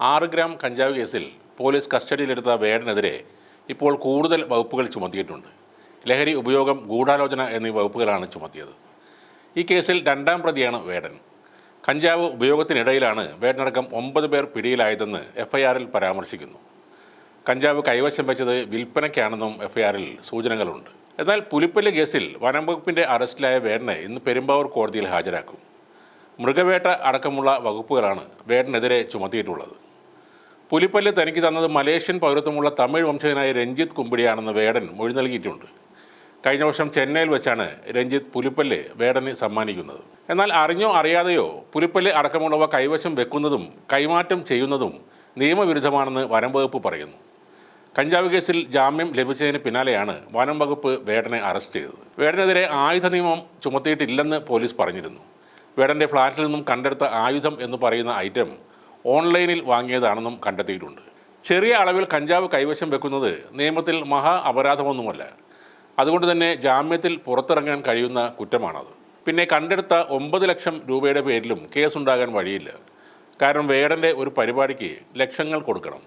6 gram കഞ്ചാവ് കേസിൽ police കസ്റ്റഡിയിലെടുത്ത വേടനെതിരെ ഇപ്പോൾ കൂടുതൽ വകുപ്പുകൾ ചുമത്തിയിട്ടുണ്ട്. ലഹരി ഉപയോഗം, ഗൂഢാലോചന എന്നീ വകുപ്പുകളാണ് ചുമത്തിയത്. ഈ കേസിൽ 2ാം പ്രതിയാണ് വേടൻ. കഞ്ചാവ് ഉപയോഗത്തിനിടയിലാണ് വേടനടക്കം 9 പേർ പിടിയിലായതെന്ന് എഫ്ഐആറിൽ പരാമർശിക്കുന്നു. കഞ്ചാവ് കൈവശം വെച്ചത് വിൽപ്പനയ്ക്കാണെന്നും എഫ്ഐആറിൽ സൂചനകളുണ്ട്. എന്നാൽ പുലിപ്പല്ല് കേസിൽ വനം വകുപ്പിൻ്റെ അറസ്റ്റിലായ വേടനെ ഇന്ന് പെരുമ്പാവൂർ കോടതിയിൽ ഹാജരാക്കും. മൃഗവേട്ട അടക്കമുള്ള വകുപ്പുകളാണ് വേടനെതിരെ ചുമത്തിയിട്ടുള്ളത്. പുലിപ്പല്ല് തനിക്ക് തന്നത് മലേഷ്യൻ പൗരത്വമുള്ള തമിഴ് വംശജനായ രഞ്ജിത്ത് കുമ്പിടിയാണെന്ന് വേടൻ മൊഴി നൽകിയിട്ടുണ്ട്. കഴിഞ്ഞ വർഷം ചെന്നൈയിൽ വെച്ചാണ് രഞ്ജിത്ത് പുലിപ്പല്ല് വേടന് സമ്മാനിക്കുന്നത്. എന്നാൽ അറിഞ്ഞോ അറിയാതെയോ പുലിപ്പല്ല് അടക്കമുള്ളവ കൈവശം വെക്കുന്നതും കൈമാറ്റം ചെയ്യുന്നതും നിയമവിരുദ്ധമാണെന്ന് വനം വകുപ്പ് പറയുന്നു. കഞ്ചാവ് കേസിൽ ജാമ്യം ലഭിച്ചതിന് പിന്നാലെയാണ് വനം വകുപ്പ് വേടനെ അറസ്റ്റ് ചെയ്തത്. വേടനെതിരെ ആയുധ നിയമം ചുമത്തിയിട്ടില്ലെന്ന് പോലീസ് പറഞ്ഞിരുന്നു. വേടൻ്റെ ഫ്ളാറ്റിൽ നിന്നും കണ്ടെടുത്ത ആയുധം എന്ന് പറയുന്ന ഐറ്റം ഓൺലൈനിൽ വാങ്ങിയതാണെന്നും കണ്ടെത്തിയിട്ടുണ്ട്. ചെറിയ അളവിൽ കഞ്ചാവ് കൈവശം വെക്കുന്നത് നിയമത്തിൽ മഹാ അപരാധമൊന്നുമല്ല. അതുകൊണ്ട് തന്നെ ജാമ്യത്തിൽ പുറത്തിറങ്ങാൻ കഴിയുന്ന കുറ്റമാണത്. പിന്നെ കണ്ടെടുത്ത 9 ലക്ഷം രൂപയുടെ പേരിലും കേസുണ്ടാകാൻ വഴിയില്ല. കാരണം വേടൻ്റെ ഒരു പരിപാടിക്ക് ലക്ഷങ്ങൾ കൊടുക്കണം.